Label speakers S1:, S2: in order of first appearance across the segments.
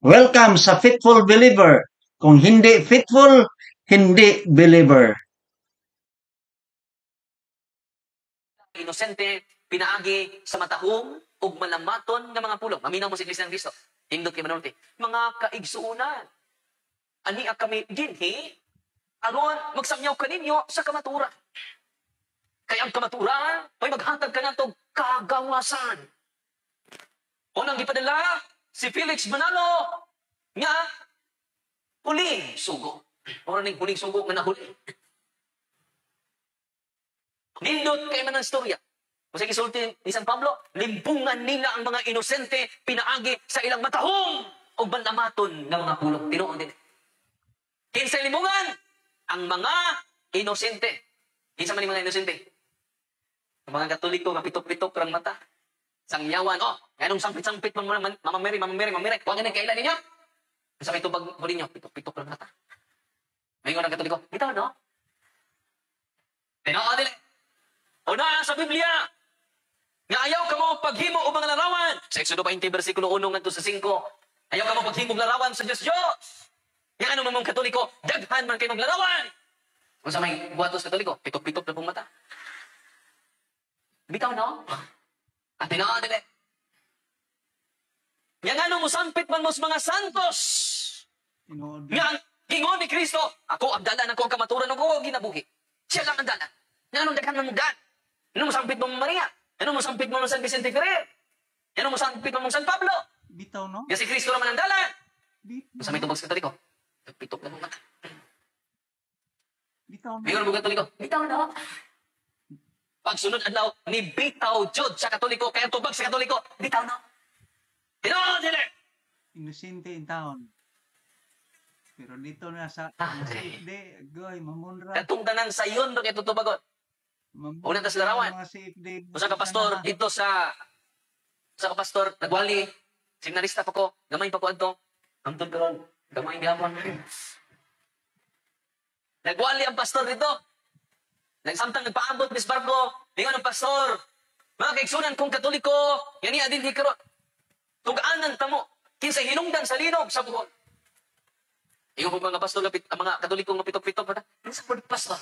S1: Welcome sa Fitful Believer. Kung hindi fitful, hindi believer.
S2: Inosente, pinaagi sa matahong ug malamaton nga mga pulong. Maminaw mo si Kristo ng Kristo. Hindot kay manulti. Mga kaigsuunan. Ani kami dinhi aron magsangyaw kaninyo sa kamaturan. Kaya ang kamaturan ay maghatag ka natong kagawasan. Unang gipadala si Felix Manalo nga huling sugo. Ora ning huling sugo nga nahuli. Nindot kay man ang storya. Kung sa gisulti ni San Pablo, limbungan nila ang mga inosente pinaagi sa ilang matahong o bandamaton ng mga pulong. Tinuon din. Kinsa limbungan? Ang mga inosente. Kinsa man yung mga inosente? Ang mga Katoliko, mapitok-pitok rang mata. Sangyawan, anong sampit-sampit, mamameri. Huwag nga kailan ninyo. Sa may tubag mo ninyo, pitok-pitok rang mata. Ngayon ang Katoliko, ito, no? Tinoon din. Una sa Biblia, nga ayaw ka mo paghimo o mga larawan. Sa Exodo 20, versikulo 1 ngadto sa 5, ayaw ka mo paghimo larawan sa Diyos. Yang ano mamang Katoliko, daghan man kay maglarawan. Kung sa may buhatos Katoliko, pitok-pitok na pong mata. Bitaw, no? At tinoon din. Yang ano mo sampit man mo sa mga santos. Yang ingon ni Kristo, ako abdalan ako ang kamaturan ako ginabuhi. Siya lang ang dalan. Nga anong daghan man mo dan? Ano mo sampit mo Maria? Ano mo sampit mo San Vicente Ferrer? Ano mo sampit mo San Pablo?
S1: Bitaw, no?
S2: Yan si Kristo naman ang dalan.
S1: Bitaw.
S2: Sa may tubag sa Katoliko, pitok na mong mata.
S1: Bitaw, no?
S2: Ngayon ang Katoliko, bitaw na. Pagsunod adlaw ni bitaw jud sa Katoliko, kaya tubag sa Katoliko, bitaw na. Tinoon dili.
S1: Inosente in town. Pero dito na sa CFD, goy, mamunra.
S2: Katong tanan sayon do kay tutubagon. Una tas larawan. Usa ka pastor dito sa kapastor nagwali, seminarista pa ko, gamay pa ko adto. Amton karon, gamay gyapon. Nagwali ang pastor dito. Nagsamtang nagpaabot bis barko, ingon ang pastor. Mga kaigsunan kong Katoliko, yani adin hikaro. Tug-anan tamo, kinsa hinungdan sa linog sa buhol. Ingon po mga pastor, ang mga Katoliko nga pitok-pitok pa. Ano sa pastor?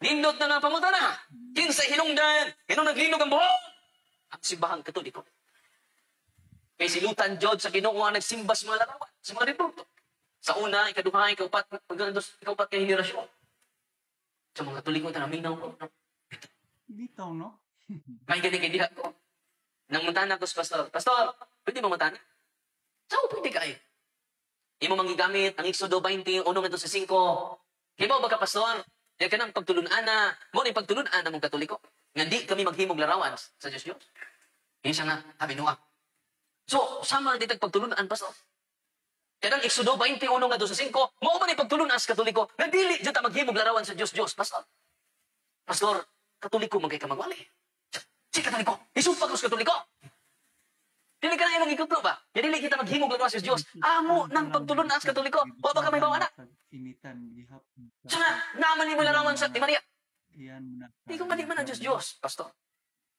S2: Nindot na nga pamunta na. Kinsa hinungdan, naglinog ang buhol. Ang simbahang Katoliko. Kay silutan Diyod sa Ginoo nga nagsimba sa mga larawan, sa mga rituto. Sa una, ikaduha, ikaupat kay henerasyon. Sa mga Katoliko, tanaminaw ko.
S1: Bitaw, no?
S2: May gani kay diha ko. Nang mutana ko sa pastor, Pastor, pwede mo mutana? Saan pwede ka eh? Imo manggigamit ang Exodo 20, 1 ito sa 5. Hibaw ba ka, Pastor? Yan ka ng pagtulun-ana. Mo ni pagtulun-ana mong Katoliko. Nga di kami maghimog larawan sa Diyos. Yan siya nga, habi nuwa. So, sama dito pagtulun-an, Pastor. Kaya ng Exodo 21 nga doon sa 5, mo man ni pagtulun-an sa Katoliko, nga dili dyan ta maghimog larawan sa Diyos. Pastor. Pastor, Katoliko man kay ka magwali. Si Katoliko, isumpa ko sa Katoliko. Dili ka na yung ikutlo ba? Ya dili kita maghimog larawan sa Diyos. Amo nang pagtulun-an sa Katoliko. Wa ba ka may bawana? So nga, naman ni mo larawan sa Maria. Di kung man ang Diyos. Pastor.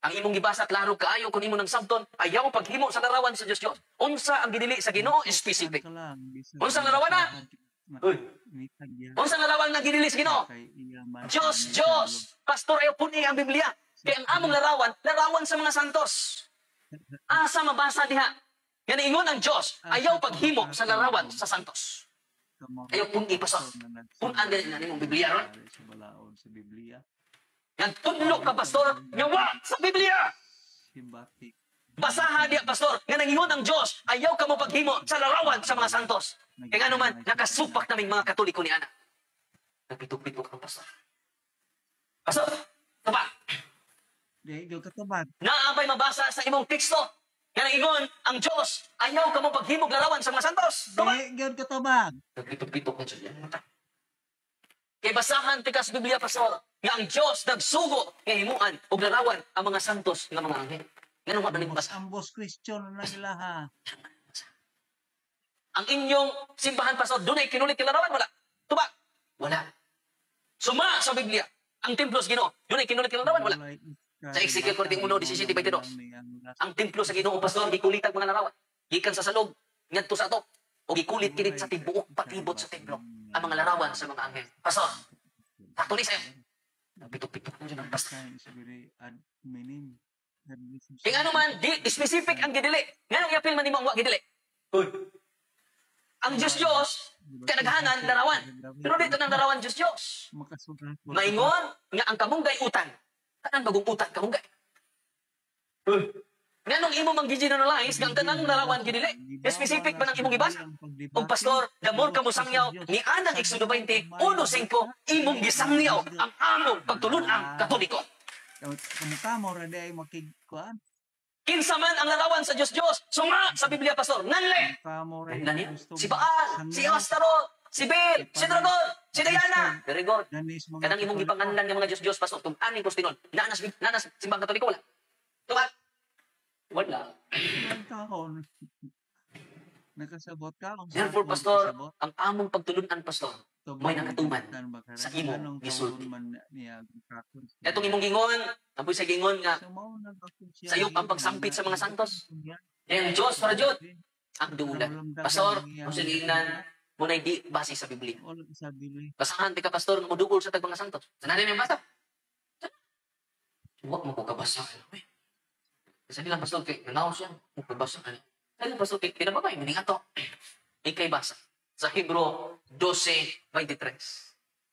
S2: Ang imong gibasa, klaro kaayo kung imo ng sabton, ayaw paghimo sa larawan sa Diyos. Unsa ang gidili sa Ginoo, specific. Unsa ang larawan na? Unsa ang larawan na gidili sa Ginoo? Diyos. Pastor, ayaw puni ang Biblia. Kaya ang among larawan sa mga santos. Asa mabasa diha? Yan ingon ang Diyos, ayaw paghimo sa larawan sa santos. Ayaw puni, Pastor. Punan ganyan na imong Biblia ron. Yan tudlo ka, Pastor, nyawa sa Biblia. Basaha diya, Pastor, nga nangingon ang Diyos, ayaw ka mo paghimo sa larawan sa mga santos. Kaya nga naman, nakasupak naming mga Katoliko ni Ana. Nagpitok-pitok ang Pastor. Pastor, taba. Naabay mabasa sa imong teksto. Nga nangingon ang Diyos, ayaw ka mo paghimog larawan sa mga santos. Taba. Nagpitok-pitok ang Diyos. Kaya basahan tikas Biblia, Pastor, nga ang Diyos nagsugo nga himuan o larawan ang mga santos nga mga anghel. Ganun mo na basa.
S1: Ambos Christian na nila, ha?
S2: Ang inyong simbahan, Pastor, doon ay kinulit yung larawan? Wala. Tuba? Wala. Suma sa Biblia. Ang templos Ginoo, doon ay kinulit yung larawan? Wala. Sa Ezekiel 41, 17, 22. ang templo sa Ginoo pastor gikulit ang mga larawan. Gikan sa salog ngadto sa ato o gikulit kinit sa tibuok patibot sa templo ang mga larawan sa mga anghel. Pastor, sakto ni sa'yo. Pitok-pitok mo dyan ang pastor. Kaya ano man, di specific ang gidili. Nga nang i-appeal man ni mo ang gidili. Uy. Ang Diyos, kanaghanan, larawan. Pero dito ng larawan, Diyos. Maingon, nga ang kamunggay utang. Kanang bagong utang, kamunggay. Uy. Nga nung imo mang gi-generalize, nga ang kanang larawan gidili. Specific ba ng imong ibasa? O pastor, damor ka mo sangyaw, ni Anang Exodo 20, 1.5, imong gisangyaw ang among pagtulun ang Katoliko.
S1: Kamukha mo, rada ay makikuan.
S2: Kinsa man ang larawan sa Diyos. So nga, sa Biblia, pastor, nanle. Nani? Si Baal, si Astaroth, si Baal, si Dragon, si Diana. Very good. Kanang imong gipanganlan ng mga Diyos, pastor, tungani ko stinon. Nanas, simbang Katoliko, wala. Tumat. Wala.
S1: Nakasabot ka.
S2: Therefore, pastor, ang among pagtulunan, pastor, may nakatuman sa imong gisulti. Etong imong gingon, apoy sa gingon nga, sayop ang pagsampit sa mga santos. And Diyos para Diyos, ang duulan. Pastor, kung silingan, muna di base sa Biblia. Basahan, tika pastor, mudugol sa tag mga santos. Sanarin yung basa. Huwag mo ko kabasa. Kasi nilang pastor, nanaw siya, magpabasa ka niya. Kaya pastor, pinababay, mining ato. Ikay basa. Sa Hebro 12:23.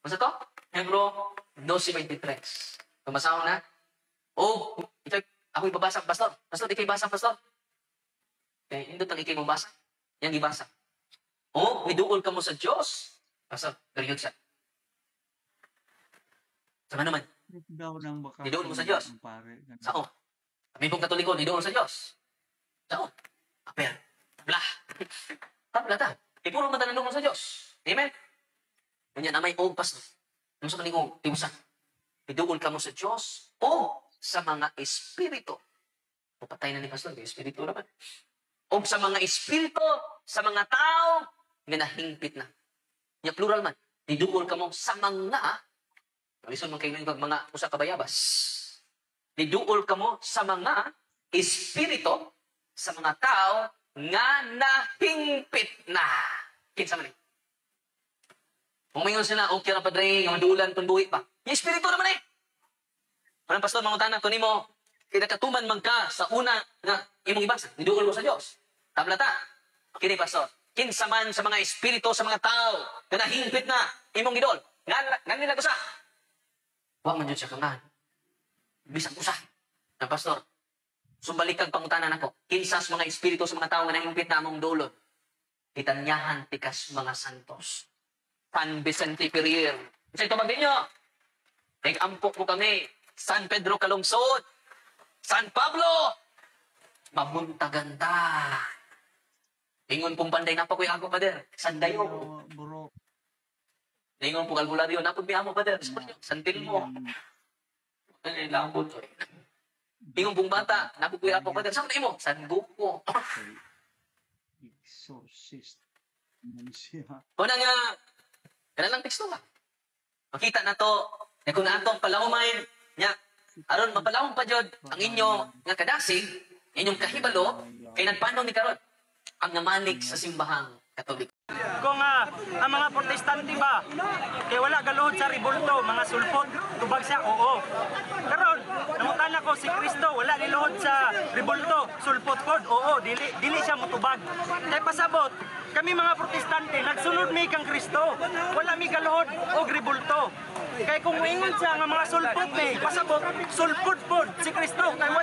S2: Basta to? Hebro 12:23. Pamasaw na. O, ako ibabasa, pastor. Pastor, ikay basa, pastor. Okay, hindi itong ikay mabasa. Yang ibasa. O, miduol ka mo sa Diyos. Pastor, period siya. Sama naman. Nidoon mo sa Diyos. Sao? Kami pong Katoliko, nidoon sa Diyos. Sao? Aper. Tabla. Tabla ta. Ipuro matanandong mo sa Diyos. Amen? Kanya na may og pastor. Ano sa kaningong tibusan? Nidoon ka mo sa Diyos o sa mga espiritu. O patay na ni pastor, espiritu naman. O sa mga espiritu, sa mga tao, nga nahingpit na. Nga plural man. Nidoon ka mo sa mga Listen man kayo ng mga usa kabayabas. Niduol ka mo sa mga espiritu, sa mga tao, nga nahingpit na. Kinsa man eh. Umingon sila, okay na padre, nga maduulan, panbuhi pa. Yung espiritu naman eh. Anong pastor, mangutana ko nimo, kinakatuman man ka sa una nga imong ibasa, niduol mo sa Diyos. Tablata. Kini pastor, kinsa man sa mga espiritu, sa mga tao, nga nahingpit na, imong idol. Nga nila ko sa. Huwag man yun siya kangan. Bisang usa. Na pastor, sumbalik kang pangutanan ako. Kinsas mga espiritu sa mga tao nga naimpit na among dulot. Kitanyahan tikas mga santos. San Vicente Ferrer. Sa ito magdinyo. Nag-ampok mo kami. San Pedro Calungsod. San Pablo. Mabuntaganda. Ingon pong panday na pa kuya ako, pader. San Dayo.
S1: Buro.
S2: Ingon pong albularyo. Napagbiya mo, pader. San Telmo. Ay, lambot. Ingon pong bata. Napagbiya ako, pader. San mo? San Buko.
S1: Exorcist.
S2: Una nga, kailan lang teksto ka. Makita na to, na kung naatong palawmain, nga, aron mapalawang pa jud ang inyo nga kadasig, inyong kahibalo, kay nagpanong ni karon ang namanik sa simbahang Katoliko.
S3: Kung ang mga protestante ba, kay wala galuhod sa ribulto, mga sulpot, tubag siya, oo. Karon, namutan ako si Kristo, wala niluhod sa ribulto, sulpot pod, oo, dili siya mutubag. Kaya pasabot, kami mga protestante, nagsunod mi kang Kristo, wala mi galuhod o ribulto. Kaya kung ingon siya nga mga sulpot ni, pasabot, sulpot pod si Kristo, kaya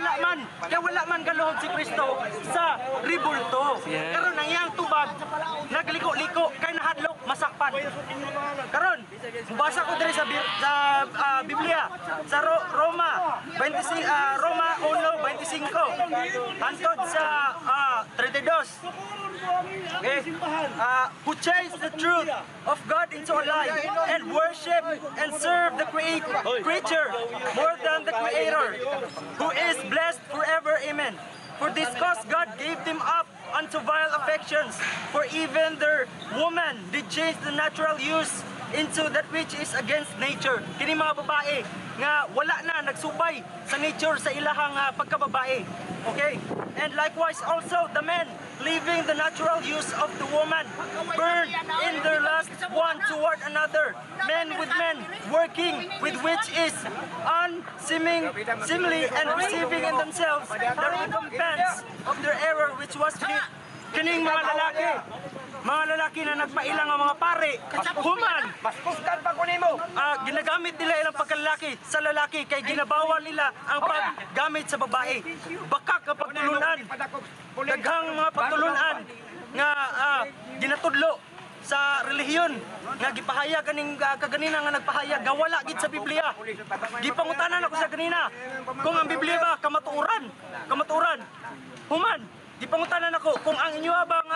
S3: wala man galuhod si Kristo sa ribulto. Karon ang iyang tubag, nagliko-liko, kay nahadlok, masakpan. Karon, basa ko diri sa Biblia, sa Roma 1:25 hantod sa 32. Okay. Who changed the truth of God into a lie and worship and serve the creature more than the Creator, who is blessed forever. Amen. For this cause God gave them up unto vile affections, for even their woman did change the natural use into that which is against nature. Kini mga babae nga wala na nagsubay sa nature sa ilahang pagkababae. Okay? And likewise also the men, leaving the natural use of the woman, burned in their lust one toward another, men with men, working with which is unseemly and receiving in themselves the recompense of their error, which was kining mga lalaki na nagpailang ang mga pare, human, ginagamit nila ilang pagkalalaki sa lalaki kay ginabawal nila ang paggamit sa babae. Bakak ang pagtulunan, daghang mga pagtulunan nga ginatudlo sa relihiyon nga gipahayag kaning kaganina nga nagpahayag nga wala gid sa Biblia. Gipangutanan ako sa kanina kung ang Biblia ba kamatuoran. Human, gipangutanan ako kung ang inyo bang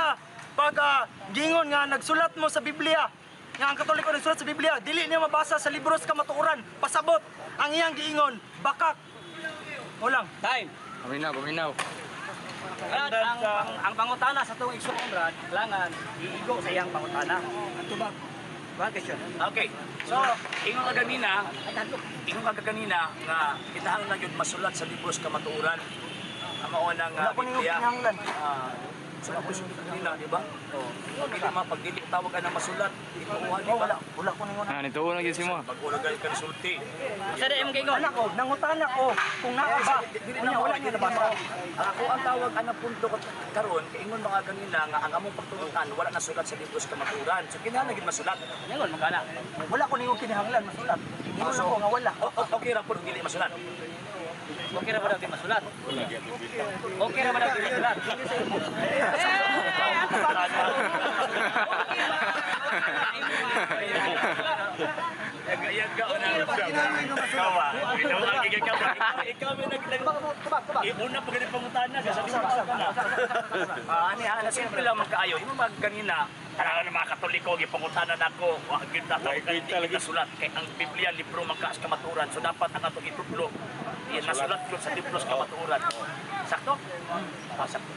S3: gingon nga nagsulat mo sa Biblia, nga ang Katoliko nagsulat sa Biblia, dili niya mabasa sa libro sa kamatuoran, pasabot ang iyang giingon, bakak. Walang.
S4: Time.
S5: Paminaw.
S4: Brad, ang pangutana sa tuwing igsoon, Brad, kailangan iigo sa iyang pangutana. Ito ba? Question.
S5: Okay. So, ingon ka kanina nga kinahanglan na yun masulat sa libro sa kamatuoran. Ang maunang
S3: Wala ko niyong
S5: Biblia.
S3: kinahanglan.
S5: So, napusun ka kanina, di ba? Pag hindi pag dili tawag ka na masulat, ituuhan, di ba?
S3: Wala ko ningon.
S6: Nituon lagi si mo.
S5: Pag-ulagal ka sulti.
S4: Sa di mo gingon.
S3: Anak ko, nangutana ko kung naa ba. Unya wala niya nabasa.
S5: Ako ang tawag ang punto ko karon, ingon mga kanina nga ang among pagtulutan wala na sulat sa libro sa kamatuoran. So kinahanglan gid masulat.
S4: Gingon magana.
S3: Wala ko ningon kinahanglan masulat. Ingon ako nga wala.
S5: Okay ra pud dili masulat.
S4: Okay ra ba daw di masulat? Okay ra ba daw di masulat?
S5: Ikaw Una pa ganit pangutana sa sabi mo ani ha simple lang magkaayo imo mag ganina kailangan ng mga Katoliko gipangutanan nako wa gyud ta talaga sulat kay ang Biblia libro magkaas kamatuoran so dapat ang atong itudlo nasulat ko sa libro sa kamatuoran sakto sakto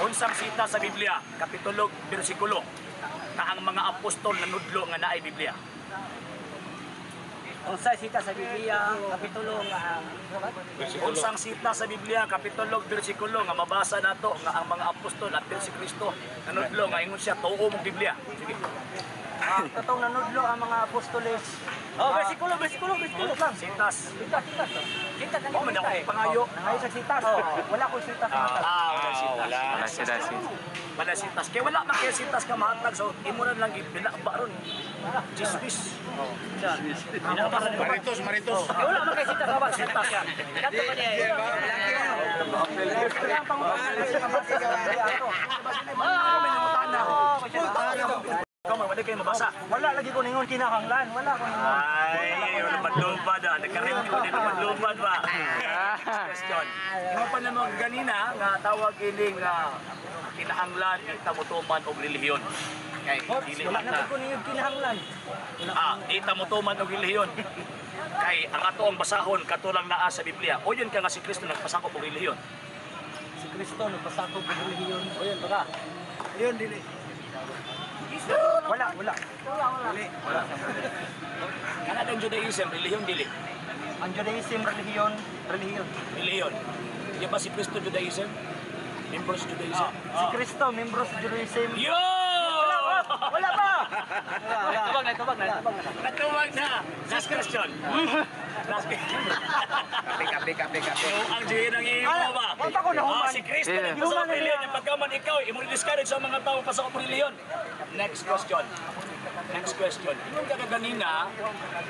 S5: unsang sita sa Biblia kapitulo bersikulo na ang mga apostol nanudlo nga naay Biblia.
S4: Unsay sita sa Biblia, kapitulo nga
S5: Unsang sita sa Biblia, kapitulo, bersikulo nga mabasa nato nga ang mga apostol at si Kristo nanudlo nga ingon siya tuo mong Biblia. Sige.
S3: Katong nanudlo ang mga apostoles.
S4: bersikulo
S5: Sitas.
S4: Kita kanina.
S5: Oh, man ako pangayo.
S3: Nangayo sa sitas. Wala ko sitas.
S5: Wala sitas. Wala sitas. Kaya wala man kaya sitas ka mahatag so imo na lang ibilakba ron. Chismis. Maritos.
S4: Wala man kay sita sa ba sitas yan. Kanto pa niya.
S5: Ikaw man, wala kayo mabasa.
S3: Wala lagi ko ningon kinahanglan. Wala ko ningon.
S5: Ay, wala madlubad ah. Nagka-review din na madlubad ba? Question. Imo pa naman ganina nga tawag ining kinahanglan ng tamutuman o relihiyon. Kay dili
S3: Wala
S5: man
S3: na
S5: na.
S3: ko ningon kinahanglan.
S5: Di tamutuman o relihiyon. Kay ang ato ang basahon katulang naa sa Biblia. O yun ka nga si Kristo nagpasakop og relihiyon.
S3: Si Kristo nagpasakop og relihiyon.
S4: O yun, baka.
S3: Ayun dili. Wala.
S5: Kanadang Judaism, relihiyon dili.
S3: Ang Judaism relihiyon.
S5: Relihiyon. Di ba si Kristo Judaism? Membro sa Judaism?
S3: Si Kristo membro sa Judaism.
S5: Yo!
S3: Wala pa.
S4: Tubag na.
S5: Natuwag na! Last question. Last question. Kape. So, ang dihin ang imo ba?
S3: Wala ko nahuman.
S5: Si Kristo nagpasok ang relihiyon. Yung pagkaman ikaw, imo-discourage sa mga tao pasok ang relihiyon. Next question. Ingon ka kanina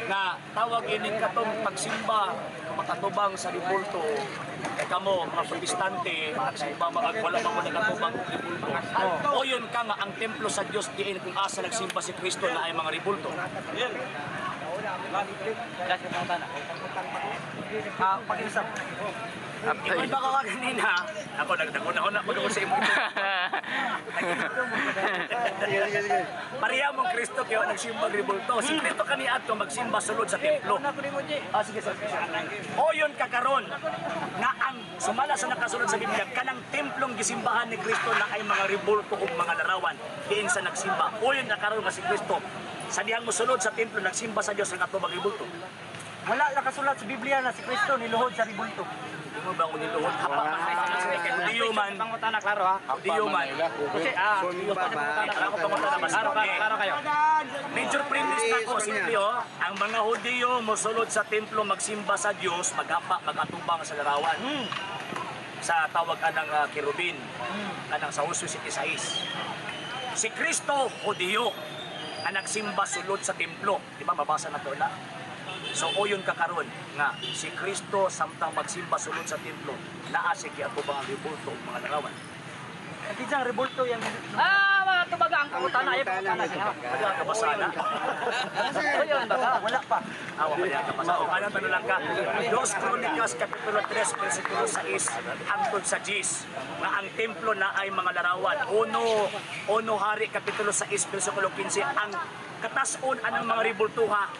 S5: na tawag ining katong pagsimba makatubang sa ribulto kay kamo mga protestante magsimba mga wala pa mo nakatubang ribulto. O yun ka nga ang templo sa Dios diin kung asa nagsimba si Kristo na ay mga ribulto.
S3: Pag-isap.
S5: Ingon ba ka kanina? Ako nagdaguna pag sa imo. Pareha mong Kristo kaya nagsimba ribulto. Si Kristo kaniadto magsimba sulod sa templo. Sige. O yun kakaron nga ang sumala sa nakasulod sa Biblia kanang templong gisimbahan ni Kristo na ay mga ribulto ug mga larawan diin sa nagsimba. O yun kakaron nga si Kristo sa dihang mosulod sa templo nagsimba sa Dios ang atubang ribulto.
S3: Wala nakasulat sa Biblia na si Kristo niluhod sa ribulto.
S5: Mo ba ko niluhod hapa Hudiyo man.
S4: Pangutana, klaro ha?
S5: Hudiyo man.
S4: Kasi,
S5: Ako pangutana mas
S4: klaro kayo.
S5: Major premise na ko, simple ang mga Hudiyo mosulod sa templo magsimba sa Dios, magapa, magatubang sa larawan. Sa tawag anang kirubin, anang sa Uso 16. Si Kristo, Hudiyo, ang nagsimba sulod sa templo. Di ba, mabasa na to na? So, o yun kakaroon nga, si Kristo samtang magsimba sulod sa templo, naasig atubang ang ribulto, mga larawan.
S4: Hindi dyan, revolto yan. Mga tubaga ang pangutana. Ay, pangutana siya.
S5: Wala ka basa na?
S4: Ayun, baka. Wala pa.
S5: Awa ka ka basa. O ano tanong lang ka? Dos Chronicles, Kapitulo 3, versikulo 6, hangtod sa 10, na ang templo na ay mga larawan. Uno Hari, Kapitulo 6, versikulo 15, ang katason anang mga ribultuha,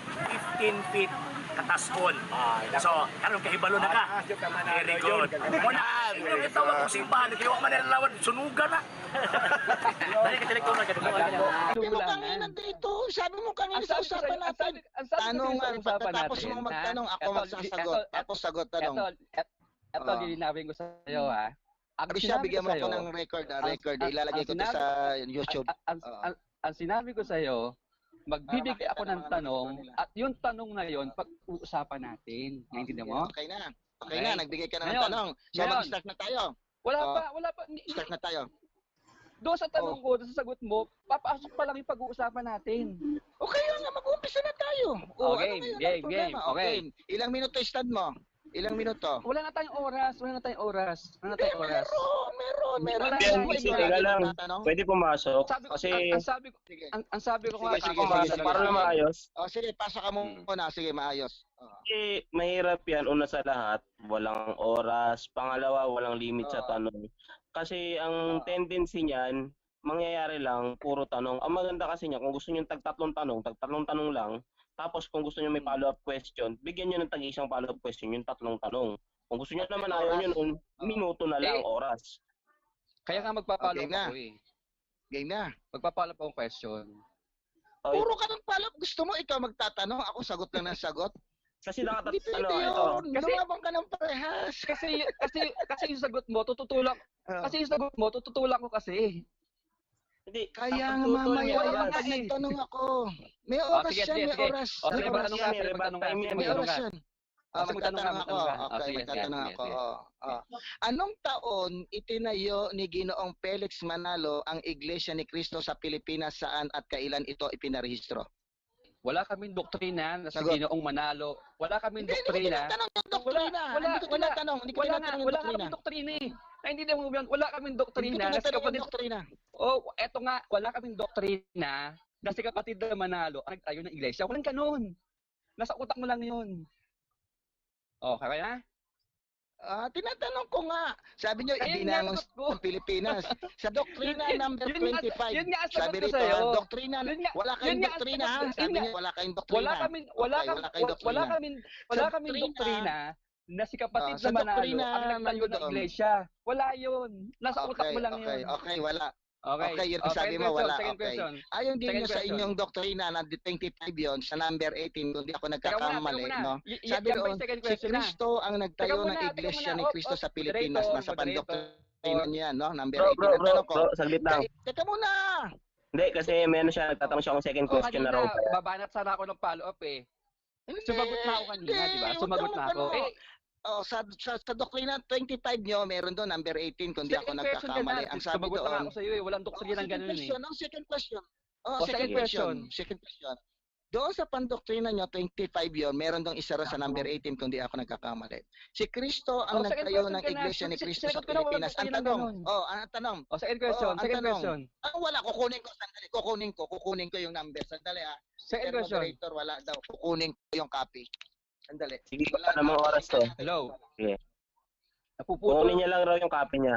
S5: 15 feet katason. So, karon kahibalo na ka. Very good. Muna, ito gitawag kong simbahan, kayo man nilalawan, sunugan na.
S4: Dahil katiliktunan ka dito.
S6: Sabi mo kanina dito, sabi mo kanina sa usapan natin. Tanong, pagkatapos mo magtanong, ako magsasagot. Ako sagot tanong.
S7: Ito, lilinawin ko sa iyo, ha.
S6: Sabi siya, bigyan mo ako ng record, ilalagay ko to sa YouTube.
S7: Ang sinabi ko sa iyo, magbibigay ako ng tanong at yung tanong na yon pag-uusapan natin. Naintindihan mo?
S6: Okay na. Okay na, nagbigay ka na ng
S7: Ngayon,
S6: tanong. So mag-start na tayo.
S7: Wala pa.
S6: Start na tayo.
S7: Doon sa tanong ko, doon sa sagot mo, papasok pa lang yung pag-uusapan natin.
S6: Okay nga, mag-umpisa na tayo.
S7: Okay, game. Okay.
S6: Ilang minuto stand mo? Ilang minuto?
S7: Wala na tayong oras.
S6: Meron.
S8: Teka lang. Pwede pumasok.
S7: Ang sabi ko nga,
S6: Sige.
S8: Para na maayos.
S6: Sige, pasok ka muna. Sige, maayos.
S8: Kasi mahirap yan. Una sa lahat, walang oras. Pangalawa, walang limit sa tanong. Kasi ang tendency niyan, mangyayari lang, puro tanong. Ang maganda kasi niya, kung gusto niyo tagtatlong tanong lang. Tapos kung gusto niyo may follow-up question, bigyan niyo ng tag-isang follow-up question, yung tatlong tanong. Kung gusto niyo naman ayaw niyo nun, minuto na lang, oras.
S7: Kaya nga magpapalo
S6: Okay na.
S7: ako eh.
S6: Game na.
S7: Magpapalo pa akong question.
S6: Puro ka ng follow-up. Gusto mo ikaw magtatanong, ako sagot lang ng sagot?
S8: Kasi
S6: Hindi pwede
S8: ito.
S6: yun. Lumabang ka ng parehas.
S7: Kasi yung sagot mo, tututulak. Kasi yung sagot mo, tututulak ko kasi.
S8: Hindi.
S6: Kaya nga
S8: tutulong
S6: mamaya
S8: yan.
S6: lang pag nagtanong ako. May oras
S7: sige,
S6: yan, may
S7: sige.
S6: oras.
S7: Sige, magtanong ka.
S6: May oras yan. Magtatanong ako. Okay,
S7: Sige,
S6: magtatanong
S7: sige,
S6: ako.
S7: sige.
S6: Anong taon itinayo ni Ginoong Felix Manalo ang Iglesia ni Cristo sa Pilipinas, saan at kailan ito ipinarehistro?
S7: Wala kaming doktrina na sa
S6: Sagot.
S7: Ginoong Manalo. Wala kaming
S6: Hindi ko
S7: doktrina.
S6: tinatanong yung doktrina. Hindi ko tinatanong. Hindi ko tinatanong yung
S7: Wala
S6: doktrina.
S7: kaming doktrina eh. Naintindihan mo yan? Wala kaming
S6: Hindi ko
S7: doktrina na si
S6: tinatanong yung
S7: kapatid.
S6: doktrina.
S7: Oh, eto nga, wala kaming doktrina na si kapatid na Manalo ang nagtayo ng iglesia. Walang ganun. Nasa utak mo lang yun. Oh, kaya?
S6: Tinatanong ko nga. Sabi nyo,
S7: Ayun nga,
S6: ibinangon
S7: sagot ko.
S6: sa Pilipinas. Sa doktrina number
S7: Yun nga,
S6: 25.
S7: yun nga ang
S6: Sabi
S7: sagot ko
S6: rito,
S7: sa'yo.
S6: doktrina,
S7: Yun nga,
S6: wala
S7: yun
S6: kayong
S7: nga ang
S6: doktrina ha.
S7: sagot ko. Yun
S6: Sabi
S7: nga.
S6: nyo, wala kayong doktrina.
S7: Wala kaming doktrina na si kapatid
S6: sa
S7: na Manalo
S6: doktrina
S7: ang nagtayo ng
S6: nandoon.
S7: iglesia. Wala yun. Nasa utak mo lang yun.
S6: Okay, wala.
S7: Okay,
S6: Okay, yun ang sabi mo, wala.
S7: Second
S6: Okay.
S7: question.
S6: Ayon din
S7: Second
S6: nyo sa
S7: question.
S6: inyong doktrina na 25 yon sa number 18, kung di ako nagkakamali, no? Sabi
S7: Yan ba
S6: doon,
S7: yung second
S6: si
S7: question na?
S6: Kristo ang nagtayo ng iglesia ni Kristo sa Pilipinas. Nasa pandoktrina niya, no? Number 18. Ang tanong ko,
S8: Saglit lang.
S6: teka muna!
S8: Hindi, kasi may siya, nagtatanong siya kung second question na raw.
S7: Babanat sana ako ng follow-up eh. Sumagot na ako kanina, di ba? Sumagot na ako.
S6: Sa doktrina 25 nyo, meron doon number 18 kung di ako nagkakamali. Ang sabi
S7: sumagot na
S6: doon,
S7: ako sa iyo eh. Walang doktrina ng ganun eh.
S6: Second question.
S7: Second question.
S6: Second question. Doon sa pandoktrina nyo, 25 yon, meron doon isa rin sa number 18 kung di ako nagkakamali. Si Kristo ang
S7: second
S6: nagtayo
S7: question
S6: ng
S7: ka na.
S6: iglesia ni Kristo sa
S7: Sagot ko na, walang
S6: Pilipinas. Ang
S7: doktrina
S6: tanong,
S7: ganun.
S6: ang tanong.
S7: Second question,
S6: ang
S7: second
S6: tanong.
S7: question.
S6: Wala, kukunin ko yung number. Sandali ha.
S7: Second
S6: Sir
S7: question.
S6: moderator, wala daw. Kukunin ko yung copy. Sandali.
S8: Sige, wala namang oras to.
S7: Hello?
S8: Sige.
S7: Napuputol.
S8: Kunin niya lang raw yung copy niya.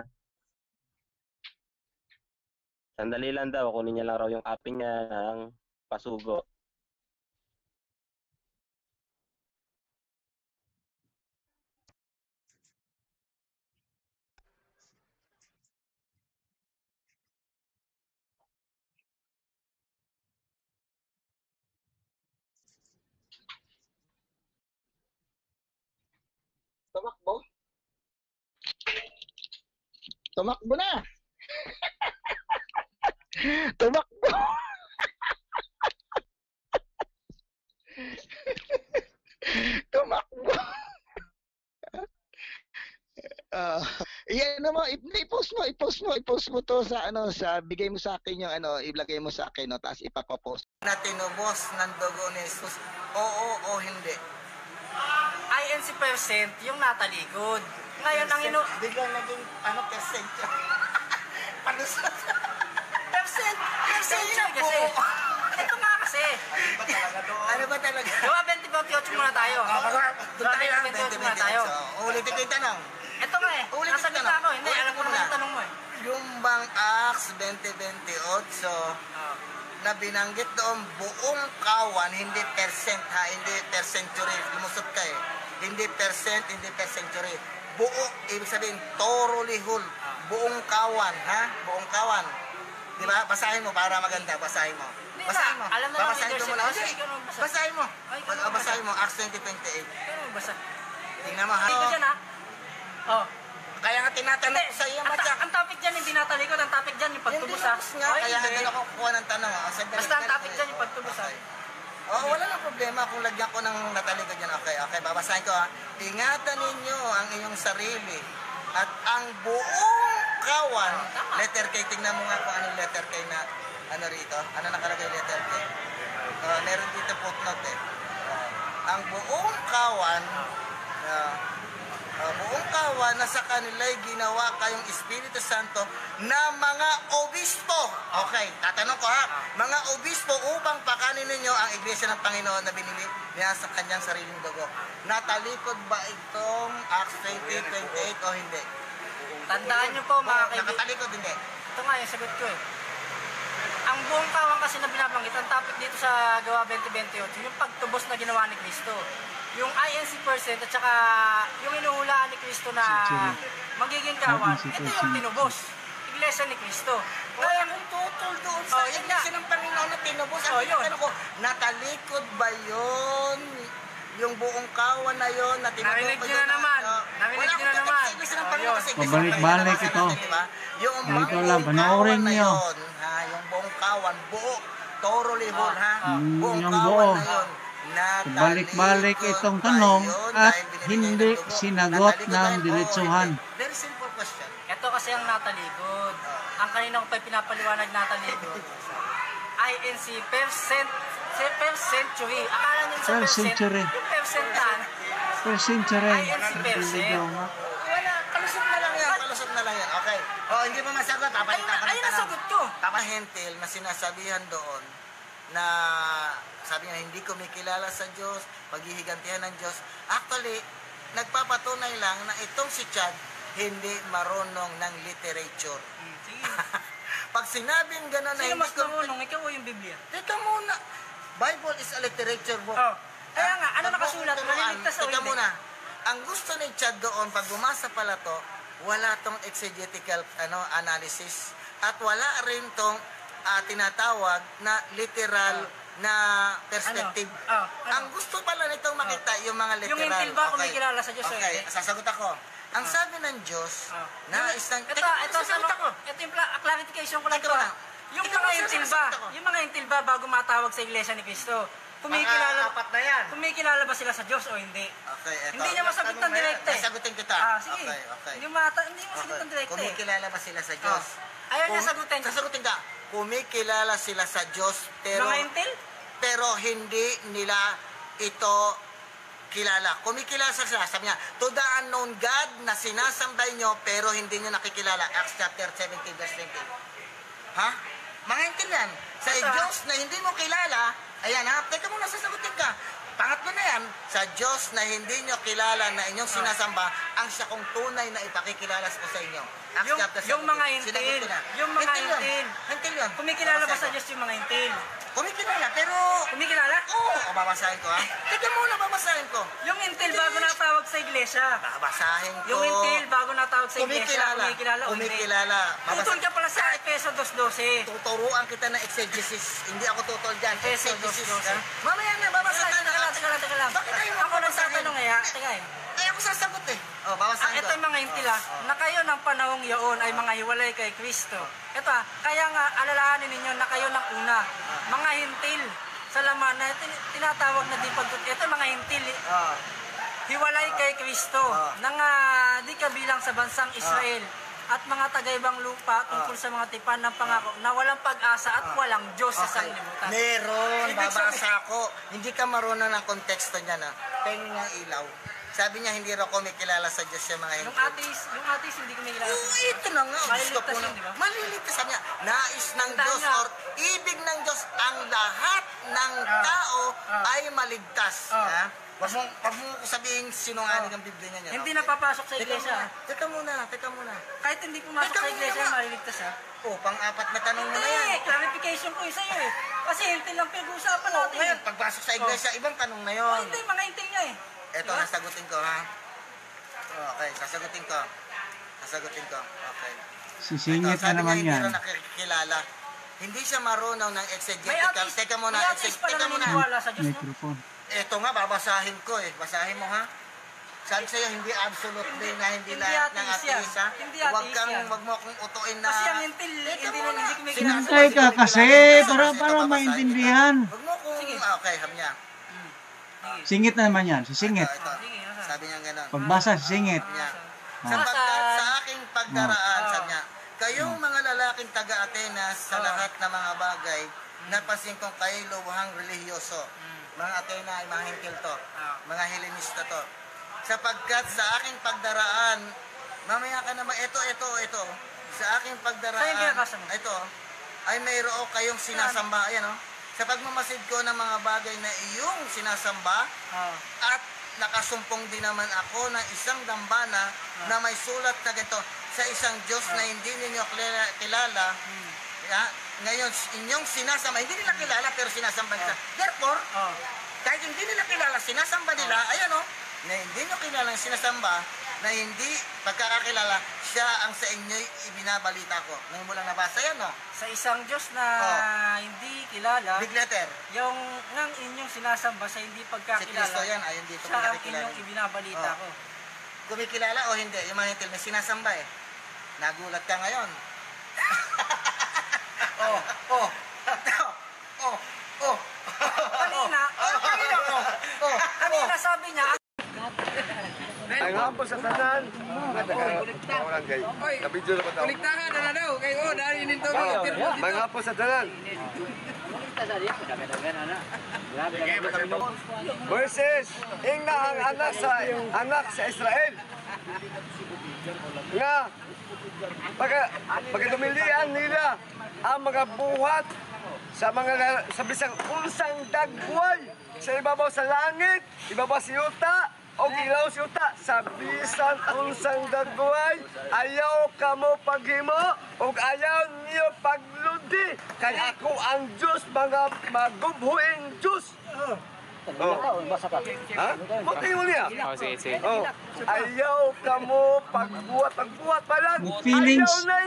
S8: Sandali lang daw, kunin niya lang raw yung copy niya ng pasugo.
S6: Tumakbo. Tumakbo na. Tumakbo. Tumakbo. Iyan mo, i-post mo to sa sa bigay mo sa akin yung ilagay mo sa akin tapos ipapopost. Na tinubos ng dugo ni Jesus. Oo o hindi.
S4: INC% yung natalikod. Ngayon ang
S6: biglang naging percent. Palusot.
S4: Percent siya kasi. Ito nga kasi.
S6: Ano ba talaga?
S4: Gawa 2028 muna tayo.
S6: Doon tayo lang,
S4: 2028 muna tayo.
S6: Ulitin ko yung tanong.
S4: Ito nga eh. Nasa gitna ako. Hindi, alam ko naman yung tanong mo eh.
S6: Yung bang Acts 2028 na binanggit doon buong kawan, hindi percent ha, hindi per century. Lumusot ka eh. Hindi percent, hindi per century. Buo, ibig sabihin, thoroughly whole. Buong kawan, ha? Buong kawan. Di ba? Basahin mo para maganda. Basahin mo. Basahin mo.
S4: Alam na
S6: Babasahin ko muna. Basahin mo. Basahin mo. Acts 2028.
S4: Pero basa.
S6: Tingnan mo ha.
S4: Hindi ko dyan ha. Oh.
S6: Kaya nga tinatanong ko sa iyo, Matyak.
S4: Ang topic dyan hindi natalikod. Ang topic dyan yung pagtubos ha.
S6: Kaya nga doon ako kukuha ng tanong.
S4: Basta ang topic dyan yung pagtubos ha.
S6: Wala nang problema kung lagyan ko ng natalikod yan. Okay, babasahin ko ha. Ingatan ninyo ang inyong sarili at ang buong kawan. Letter K, tingnan mo nga kung anong letter K na rito. Ano nakalagay letter K? Meron dito footnote eh. Ang buong kawan, na sa kanila'y ginawa kayong Espiritu Santo na mga obispo. Okay, tatanong ko ha. Mga obispo upang pakanin ninyo ang Iglesia ng Panginoon na binili niya sa kanyang sariling dugo. Natalikod ba itong Acts 20:28 o hindi?
S4: Tandaan nyo po mga kaibigan.
S6: Nakatalikod hindi?
S4: Ito nga yung sagot ko eh. Ang buong kawan kasi na binabanggit, ang topic dito sa Gawa 2028, yung pagtubos na ginawa ni Kristo. Yung INC% at saka yung inuhulaan ni Kristo na magiging kawan, ito yung tinubos. Iglesia ni Kristo.
S6: Kaya kung tutol doon sa Iglesia ng Panginoon na tinubos, ang tanong ko, natalikod ba yun? Yung buong kawan na yun, na tinubos
S4: Narinig nyo na naman. Narinig nyo na naman.
S1: Pabalik-balik ito.
S6: Yung
S1: ito lang, panoorin nyo.
S6: Yung buong kawan, buo, thoroughly whole ha. Buong
S1: yung
S6: kawan
S1: buo.
S6: na yun.
S1: Balik-balik itong tanong at hindi sinagot ng diretsuhan.
S6: Very simple question.
S4: Ito kasi ang natalikod. Ang kanina ko pa pinapaliwanag natalikod. INC per century. Akala nyo sa
S1: Per
S4: percent,
S1: century.
S4: yung percent na.
S1: Per century.
S4: INC percent.
S6: Wala, kalusot na lang yan. Kalusot na lang yan. Okay. Hindi mo masagot.
S4: Ayun ang sagot ko.
S6: Tama hentil na sinasabihan doon na sabi niya, hindi kumikilala sa Diyos, paghihigantihan ng Diyos. Actually, nagpapatunay lang na itong si Chad hindi marunong ng literature.
S4: Sige.
S6: Pag sinabing gano'n na
S4: Sino mas marunong? Ikaw o yung Biblia?
S6: Teka muna. Bible is a literature book.
S4: Oh. Kaya nga, ano nakasulat? Maliligtas o
S6: Teka
S4: hindi?
S6: muna. Ang gusto ni Chad doon, pag bumasa pala to, wala tong exegetical analysis at wala rin tong tinatawag na literal na perspective. Ang gusto pala nitong makita yung mga literal.
S4: Yung intil ba kumikilala sa Diyos?
S6: Okay, sasagot ako. Ang sabi ng Diyos, na isang...
S4: Ito yung clarification ko lang ito. Yung mga intil ba bago matawag sa Iglesia ni Cristo, kumikilala ba sila sa Diyos o hindi?
S6: Okay, eto.
S4: Hindi niya masagot ng direkte.
S6: Sagutin kita.
S4: Sige.
S6: Okay.
S4: Hindi masagot ng direkte.
S6: Kumikilala ba sila sa Diyos?
S4: Ayaw niya sagutin.
S6: Sasagutin ka. Kumikilala sila sa Diyos,
S4: Mga intil?
S6: pero hindi nila ito kilala. Kumikilala sila. Sabi niya, to the unknown God na sinasambay nyo, pero hindi nyo nakikilala. Acts chapter 17, verse 20. Ha? Mga intil yan. Sa Diyos na hindi mo kilala, ayan ha, teka muna, sasagutin ka. Pangatlo na yan, sa Diyos na hindi nyo kilala na inyong sinasamba, ang siya kong tunay na ipakikilala ko sa inyo.
S4: Yung mga intil. Yung mga intil.
S6: Intil yun.
S4: Kumikilala ba sa Diyos yung mga intil?
S6: Kumikilala, pero...
S4: Kumikilala?
S6: Oo, babasahin ko ha. Teka muna, babasahin ko.
S4: Yung intil bago natawag sa iglesia.
S6: Babasahin ko.
S4: Yung intil bago natawag sa iglesia.
S6: Kumikilala.
S4: Tutol ka pala sa Efeso 2:12.
S6: Tuturuan kita ng exegesis. Hindi ako tutol dyan.
S4: Efeso 2:12.
S6: Mamaya na, babasahin na.
S4: Teka lang.
S6: Bakit tayo
S4: Ako nagtatanong eh ha. Teka eh.
S6: Ako ako sasagot eh. Oh, babasahin
S4: Ito yung mga hintil na kayo ng panahong iyon ay mga hiwalay kay Kristo. Ito kaya nga alalahanin ninyo na kayo ng una, mga hintil sa laman na tinatawag na di pagtut. Ito yung mga hintil, hiwalay kay Kristo, na nga di kabilang sa bansang Israel, at mga taga-ibang lupa tungkol sa mga tipan ng pangako na walang pag-asa at walang Diyos sa sanglibutan.
S6: Meron, babasa ako. Hindi ka marunong ng konteksto niya na. Tingin niya ilaw. Sabi niya, hindi raw kumikilala sa Diyos yung mga
S4: Yung
S6: hintil.
S4: atis hindi ko may kilala.
S6: Oo, ito na nga. Gusto ko
S4: Maliligtas
S6: na.
S4: yun, di ba?
S6: Maliligtas. Sabi niya, nais ng
S4: Tandaan
S6: Diyos
S4: niya.
S6: or ibig ng Diyos ang lahat ng tao ay maligtas. Ha? Wag mo sabihin sinungaling ang Biblia niya.
S4: Hindi napapasok sa iglesia.
S6: Teka muna.
S4: Kahit hindi pumasok
S6: Teka
S4: sa iglesia,
S6: muna.
S4: maliligtas
S6: Pang-apat na tanong mo na yan.
S4: Clarification ko yung sa'yo Kasi hintil lang pinag-uusapan natin.
S6: Ngayon, pagpasok sa iglesia, ibang tanong na yon.
S4: Hindi, mga hintil niya
S6: Ito, nasagutin ko, ha? Okay, sasagutin ko. Okay.
S1: Sisingit na
S6: Sabi
S1: naman
S6: niya,
S1: yan.
S6: hindi rin nakikilala. Hindi siya marunong ng
S4: May
S6: exegetical.
S4: atis,
S6: Teka muna,
S4: may atis pala
S6: teka muna.
S4: naniniwala sa Diyos, no?
S1: Microphone.
S6: Ito nga, babasahin ko eh. Basahin mo, ha? Sabi sa'yo, hindi absolute din na hindi
S4: Hindi
S6: lahat ng
S4: atis yan.
S6: atis, ha?
S4: Hindi
S6: Wag
S4: atis
S6: kang,
S4: yan.
S6: wag mo akong utuin na...
S4: Kasi ang hintil, hindi ko may kilala.
S1: Hintay ka kasi, para maintindihan.
S6: Wag mo akong... Okay, sabi niya.
S1: Singit na naman yan, sisingit.
S6: Ito. Sabi niya gano'n.
S1: Pagbasa, sisingit.
S6: Sabi niya,
S1: Ah.
S6: sapagkat sa aking pagdaraan, sabi niya, kayong mga lalaking taga-Atenas sa lahat ng mga bagay, napansin kong kayo luwahang relihiyoso. Mga Atena ay mga hintil to, mga Helenista to. Sapagkat sa aking pagdaraan, mamaya ka naman, ito, sa aking
S4: Sa'yo
S6: pagdaraan,
S4: binabasa mo?
S6: ito, ay mayroon kayong sinasamba, ayan o, sa pagmamasid ko ng mga bagay na iyong sinasamba, at nakasumpong din naman ako ng isang dambana na may sulat na ganito sa isang Diyos na hindi ninyo kilala. Ngayon, inyong sinasamba, hindi nila kilala pero sinasamba nila. Therefore, kahit hindi nila kilala, sinasamba nila, ayan o, na hindi nyo kilala ang sinasamba, na hindi pagkakakilala, siya ang sa inyo'y ibinabalita ko. Ngayon mo lang nabasa yan, no?
S4: Sa isang Diyos na hindi kilala,
S6: Big letter.
S4: yung nang inyong sinasamba sa hindi
S6: Si
S4: pagkakilala,
S6: Kristo yan, ayun dito
S4: siya ang
S6: pinakikilala.
S4: inyong ibinabalita ko.
S6: Kumikilala o hindi? Yung mga hintil na sinasamba eh. Nagulat ka ngayon.
S4: Kanina sabi niya,
S9: Mga po sa tanan. Kabidyo na ba daw?
S10: Kuliktahan na daw. Kayo, dahil nito.
S9: Mga po sa tanan. Versus, ingna ang anak sa Israel. Nga, pagkadumilian nila ang mga buhat sa bisang unsang dagway sa ibabaw sa langit, ibabaw sa yuta, o ilaw sa yuta, sa bisan unsang dagway, ayaw kamo paghimo, o ayaw niyo pagludi, kay ako ang Diyos, mga magubhuing Diyos. Ha? Buti mo niya.
S10: Sige.
S9: Ayaw kamo pagbuhat pa lang.
S1: Feelings.
S9: Ayaw na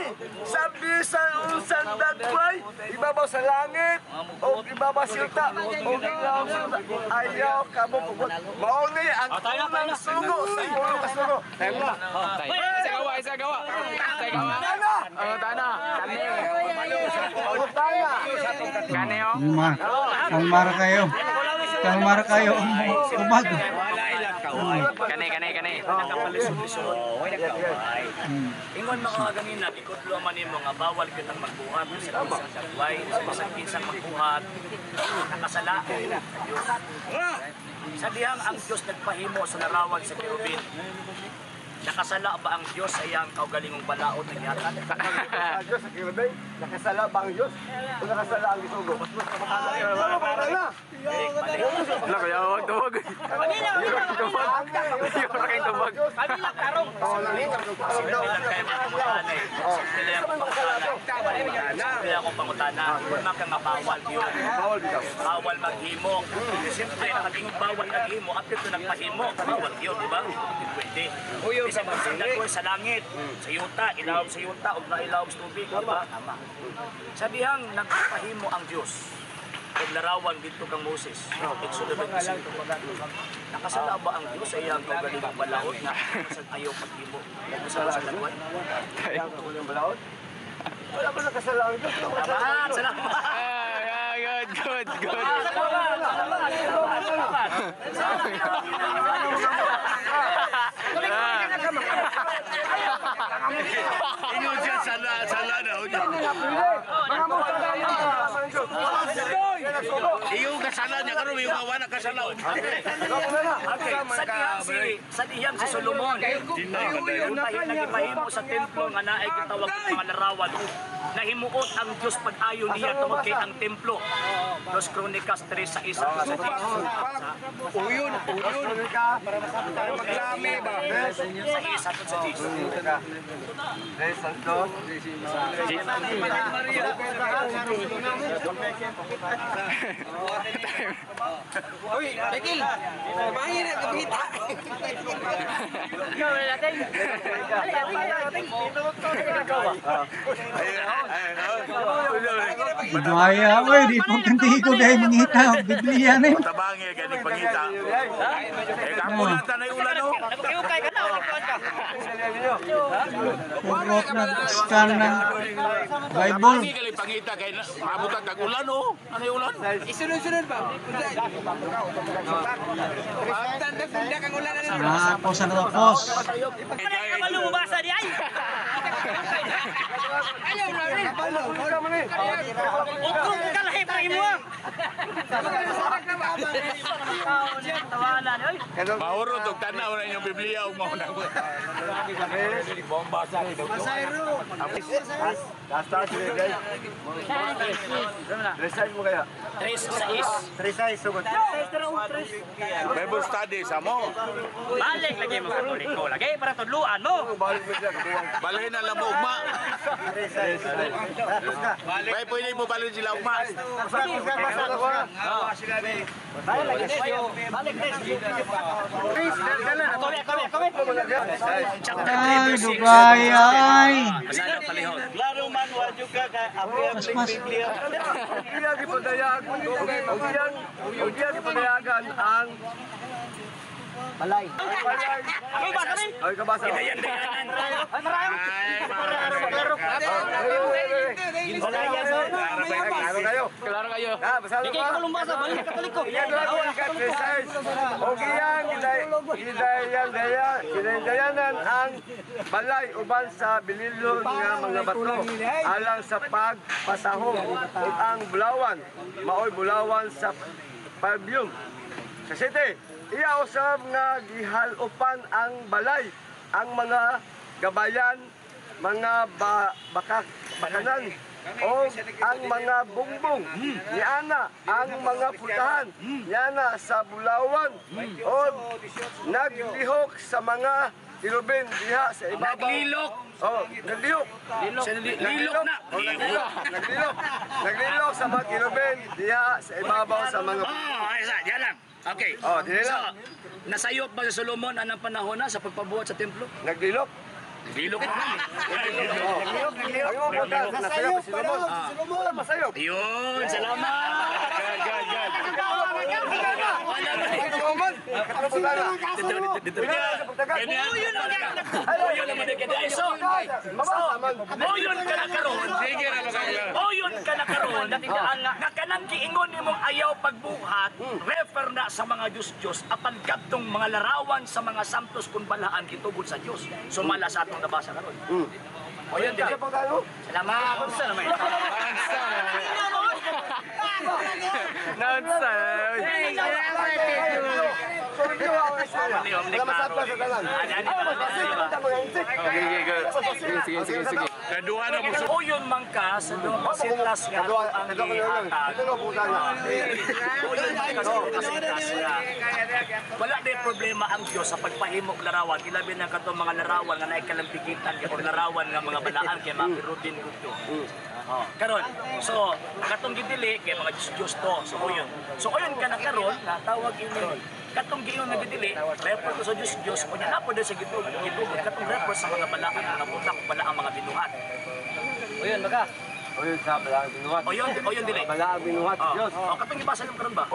S9: sa bisan unsang dagway, ibabaw sa langit, o ibabaw sa yuta, o ilaw sa yuta. Ayaw kamo pagbuhat. Mauni ang unang sugo sa ulo ka sugo.
S10: Isa gawa. Tana.
S1: Kalmara kayo. Umag.
S10: Kanay.
S5: Ingon mga ganin na, ikutlo man nimo nga bawal kitang magbuhat sa isang dagway, sa isang kinsang magbuhat, nakasala. Sa dihang ang Diyos nagpahimo sa larawan sa kerubin. Nakasala ba ang Diyos sa iyang kaugalingong balaod ng yatan?
S9: Diyos sa kirabay, nakasala ba ang Diyos? O nakasala ang isugo? Wala.
S10: Huwag tuwag.
S5: Sila kayo Sila akong pangutana. Kung ka nga bawal yun. Bawal maghimo. Siyempre, nakagingong bawal maghimo at ito nagpahimo. Bawal yun, di ba? Pwede. Kasi magsindagoy sa langit, sa yuta, ilawag sa yuta, o na ilawag sa tubig, di ba? Tama. Sa dihang nagpahimo ang Diyos. Kung larawan dito kang Moses, Exodus 25. Nakasala ba ang Diyos sa iyang kaugaling ng balaod na masag ayaw paghimo? Masala sa dagwan?
S9: Ayaw ko ng balaod? Wala ba nakasala ang Diyos?
S5: Salamat! Salamat!
S10: Good.
S5: Ingon siya sala na. Iyong kasala niya karon iyong kawana kasala. Sa dihang si Solomon. Nagipahimo sa templo nga naay gitawag mga larawan. Nahimuot ang Diyos pag-ayo niya tungod kay ang templo. Los Crónicas 3:6 sa
S9: Uyon. Maglami ba?
S5: Sa isa sa Jesus.
S9: Santos.
S10: Uy, Bekil. Mahir na kumita.
S1: Idaya, oy, di po kanti ko dahil mangita. Biblia na yun.
S5: Tabangi gani pangita. Kamu na tanay ulan no.
S1: Purok na scan ng Bible.
S5: Tabangi gali pangita kay mabutan kag ulan no. Ano yung ulan?
S10: Isunod-sunod ba? Tanda kang ulan na rin.
S1: Nakapos na tapos.
S5: Malumubasa di ay.
S10: Ayaw na rin.
S5: Utong kalahi pa imo. Tawanan oy. Mahuro tog tanaw na inyong Biblia ug mao na. Bomba sa ito.
S9: Taas sila guys. Resign mo kaya? 3-6 sugod.
S5: Bible study sa mo.
S3: Balik lagi mo Katoliko. Lagi para tudluan mo.
S9: Balik mo dyan.
S5: Balay na lang mo ugma. Bay pwede mo balay sila ugma.
S1: Ay, dugay, ay.
S3: Laro man wa juga ka
S1: Mas.
S9: Ugiyan ipadayagan. Ugiyan ipadayagan ang balay. Ay, kabasa.
S3: Ay marami.
S9: Klaro kayo.
S10: Klaro kayo.
S9: Basalo
S3: Di
S9: ba?
S3: ka lumbasa balik Katoliko.
S9: Dayanan ang balay uban sa bililon nga mga bato alang sa pagpasahog ug ang bulawan maoy bulawan sa pabyum. Sa city, iya usab nga gihalupan ang balay ang mga gabayan, mga bakanan o ang mga bungbong niana ang mga putahan niana sa bulawan o naglihok sa mga ilubin diha sa ibabaw.
S5: Naglilok.
S9: Oh, naglihok.
S5: Naglilok na.
S9: Naglilok sa mga ilubin diha sa ibabaw sa mga.
S5: Ay sa diyan lang. Okay.
S9: Oh, dili lang.
S5: Nasayop ba si Solomon anang panahon na sa pagpabuhat sa templo?
S9: Naglilok.
S5: Naglilok na.
S9: Nasayop si Solomon. Masayop.
S5: Yun, salamat. Oyon naman din kaya. So, oyon ka na karon. Sige na makakala. Oyon ka na karon. Nga kanang giingon nimong ayaw pagbuhat, refer na sa mga Diyos-Diyos, apan kadtong mga larawan sa mga santos kung balaan kitugod sa Diyos. Sumala sa atong nabasa karon. Oyon din. Salamat. Kunsa naman.
S10: Sige.
S5: Kadua na mo. Oyon man ka sa pasintas nga ang gihatag. Wala din problema ang Diyos sa pagpahimok larawan. Ilabi na katong mga larawan nga naay kalampigitan o larawan nga mga balaan kay mapirudin gudto. Karon, so katong gidili kay mga Diyos to. So oyon ka na karon natawag ini katong giingon nga gidili, refer ko sa Diyos kunya na po sa gitugod katong refer sa mga balaan nga butak bala ang mga binuhat. Oyon baga.
S9: O yun sa balaang binuhat.
S5: O yun dili.
S9: Balaang binuhat, Diyos.
S5: O, katong ipasa yung karon ba?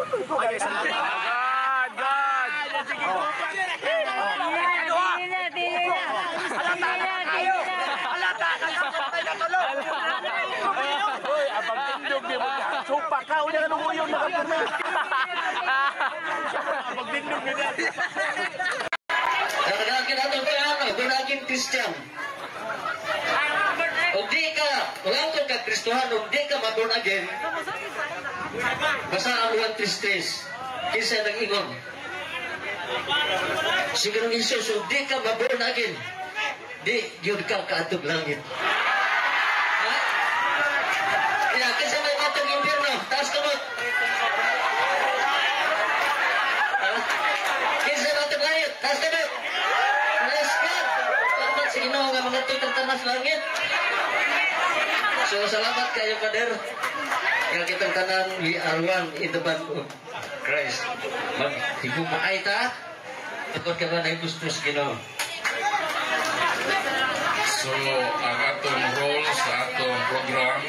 S5: Ay, sa
S9: God! God!
S5: Uy, abang tindog di mo ka. Supa ka, uli ka nung uyon nakapirma. Abang tindog di mo.
S2: Nagagin ato ka, gunagin Christian. Kung di ka, wala ka Kristohan, kung di ka ma-born again, basta ang 1-3-3, kinsa nag-ingon. Siguro ng Isus, kung di ka ma-born again, di, yun ka kaatog langit. Ha? Kaya, kinsa may matong impyerno, taas kamot. Ha? Kinsa matong langit, taas kamot. Bless God. Salamat sa Ginoo nga mga tutang tanas langit. So, salamat kayo, Pader. Nga kitang tanan, we are one in the band of Christ. Maghigumay ta, tukod ka ba na gustos, Ginoo?
S11: So, ang atong role sa atong program,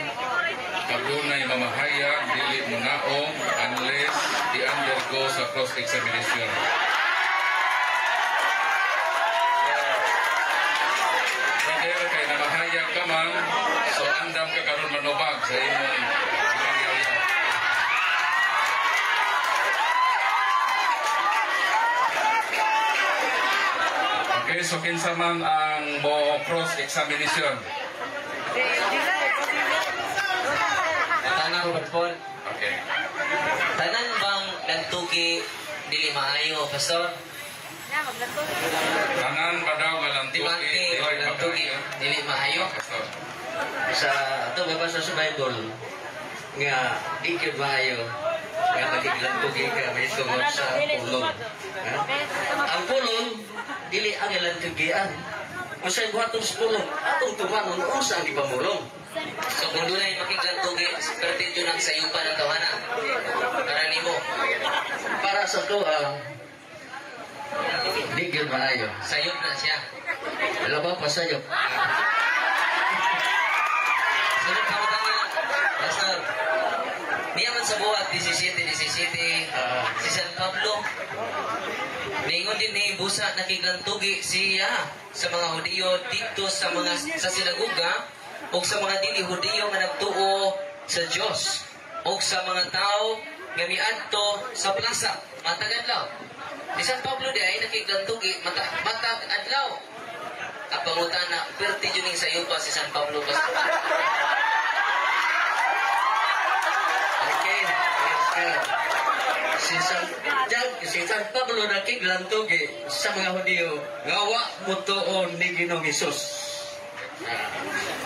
S11: pagunay mamahayag, dili mo naong unless i-undergo sa cross-examination. Brother, kay namahayag ka man, so andam ka karon manubag sa imong ipangyarihan. Okay, so kinsa man ang mo cross-examination?
S2: Tanan, Pastor.
S11: Okay.
S2: Tanan bang nagtugi dili maayo, Pastor?
S11: Tanan ba daw nga lang
S2: Dimangki o nagtugi dili maayo?
S11: Pastor.
S2: Sa ito mabasa sa Bible nga di gyud maayo nga magiglantugi ka may tungod sa pulong. Ang pulong dili ang ilantugian. Usay buhaton sa pulong atong tumanon unsa ang ipamulong. So kung dunay makiglantugi, perdi yun ang sayupan ng tawana. Para nimo. Para sa tuwa, di gyud maayo. Sayop na siya. Wala ba pa sayop? Sunod ka mo Pastor, niya man sa buhat, 17, si San Pablo, ningon din ni Busa, nakiglantugi siya sa mga Hudiyo dito sa sinaguga o sa mga dili Hudiyo nga nagtuo sa Diyos o sa mga tao nga miadto sa plaza, matag adlaw. Si San Pablo di ay nakiglantugi, matag adlaw. Ang pangutana, perti yun yung sayo pa si San Pablo. Okay, praise God. Si San Pablo nakiglantugi sa mga Hudiyo, ngawa mutuon ni Ginoong Hesus.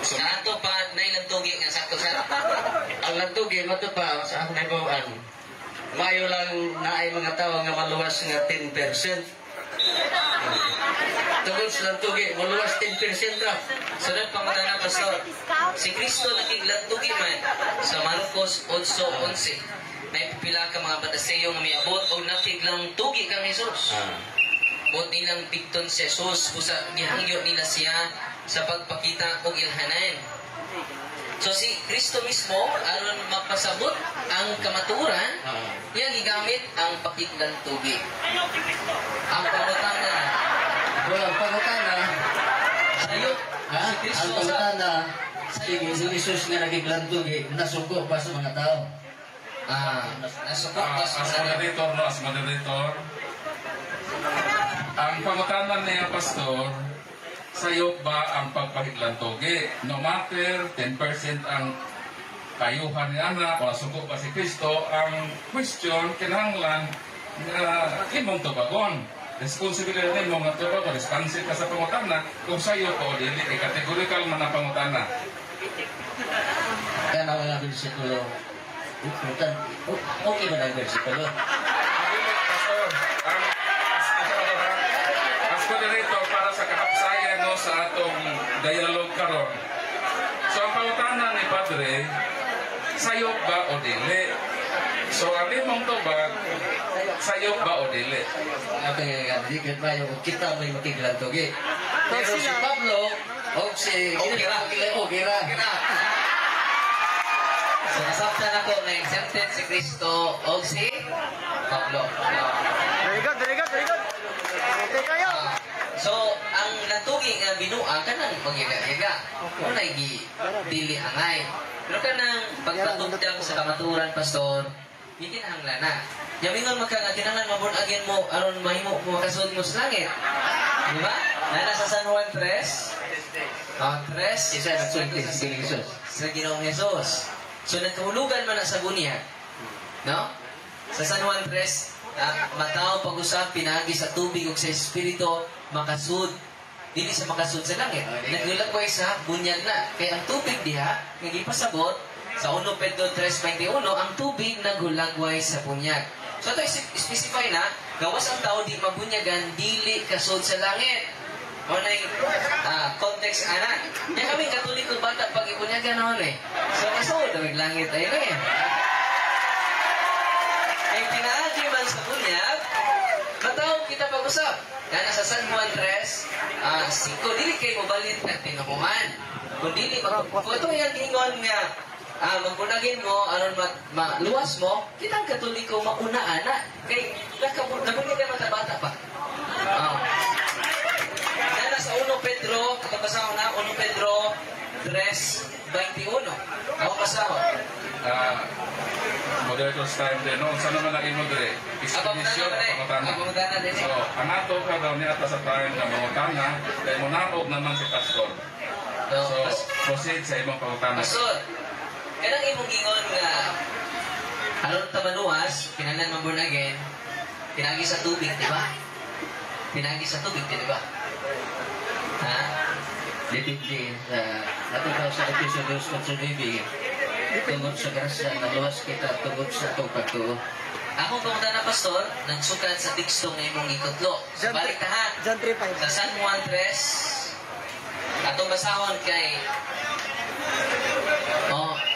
S2: Sa ato pa nailantugi nga sakto sa ang lantugi mato pa sa akong naibuan. Mayo lang na ay mga tao nga maluwas nga 10%. Tungkol sa lantugi, maluwas 10% ra. Sunod pangutana, Pastor. Si Kristo nakiglantugi man sa Marcos 8:11. May pipila ka mga Bataseo nga miabot o nakiglantugi kang Jesus. Buot nilang pigton si Jesus kung sa gihangyo nila siya sa pagpakita o ilhanan. So si Kristo mismo, aron mapasabot ang kamaturan, niya gigamit ang pakiglantugi. Ang pangutana, sayop si Kristo sa si Jesus nga nagiglantugi, nasuko pa sa mga tao. Nasuko pa sa mga tao.
S11: As moderator, ang pangutanan niya, Pastor, sayop ba ang pagpahiglantugi? No matter 10% ang kayuhan ni anak o suko ba si Kristo, ang question, kinahanglan na imong tubagon. Responsibility mo nga tubagon, responsive ka sa pangutana, kung sayo ko, dili, categorical man ang pangutana.
S2: Kaya na mga bersikulo, okay ba na ang bersikulo?
S11: Pastor, as moderator para sa kahapsayan no, sa atong dialogue karon. So ang pangutana ni Padre, sayop ba o dili? So ang limong tubag, sayop ba o dili?
S2: Okay, di ba yung kita may makiglantugi. Pero si Pablo, o si Gira. Pangutana ko na exempted si Kristo o si Pablo.
S9: Very good, very good, very good. Okay kayo.
S2: So, ang natugi nga binua kanang magyaga-yaga. Kung dili angay. Pero kanang pagtatugdang sa kamaturan, pastor, hindi na hangla na. Yamingon magkakatinangan mabunagin mo aron mahimo mo makasud mo sa langit. Di ba? Nana sa San Juan 3. 3. Isa sa Jesus. Sa Ginoong Jesus. So, nagkahulugan man na sa bunyag. No? Sa San Juan 3, matao pag-usap, pinagi sa tubig o sa espiritu, makasud. Dili sa makasud sa langit. Naglulagway sa bunyag na. Kaya ang tubig diha, nagipasabot, sa 1 Pedro 3:21, ang tubig naghulagway sa bunyag. So ito specify na, gawas ang tao di mabunyagan, dili kasud sa langit. O na yung context ana. Kaya kami katoliko bata pag ibunyagan na eh. So kasud, ang langit ay eh. Kaya pinaagi man sa bunyag, matawag kita pag-usap. Kaya nasa San Juan 3, 5, dili kayo mabalit at tinamuhan. Kung dili, kung ito yung ingon nga, magpunagin mo, aron maluwas mo, kitang katoliko maunaan na. Kaya nabunyagan matabata pa. Kaya nasa 1 Pedro, kapasa ko na, 1 Pedro 3:21. Ako pasahon.
S11: Moderator's time din, no? Saan naman ang imo dire? Expedition o pangutana? So, ang ato ka daw niya sa time na mangutana, kaya munaog naman si Pastor. So, proceed sa imong pangutana.
S2: Pastor, kanang imong gingon nga, aron tamanuas, kinanan man born again, pinagi sa tubig, di ba? Pinagi sa tubig, di ba? Ha? Depende ato daw sa episode sa tubig. Tungod sa grasya, naluwas kita tungod sa itong pagtuo. Akong pangutana, Pastor, nagsukat sa teksto ng imong ikotlo. Sa baliktahan, sa San Juan 3, atong basahon kay...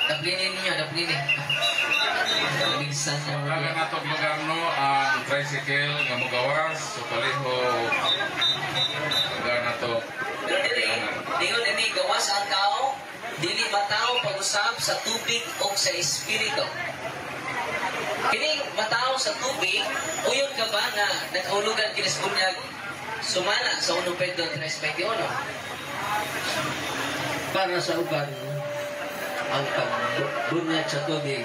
S2: daplinin ninyo, daplinin. Minsan niya mo.
S11: Kaya nato magano ang tricycle nga mogawas, so paliho. Kaya nato.
S2: Pero dingon ini gawas ang tao, dili matao pag-usap sa tubig o sa espiritu. Kining matao sa tubig, uyon ka ba na nagkaulugan kinis bunyag sumana sa 1 Pedro 3:21?
S12: Para sa uban, ang pagbunyag sa tubig,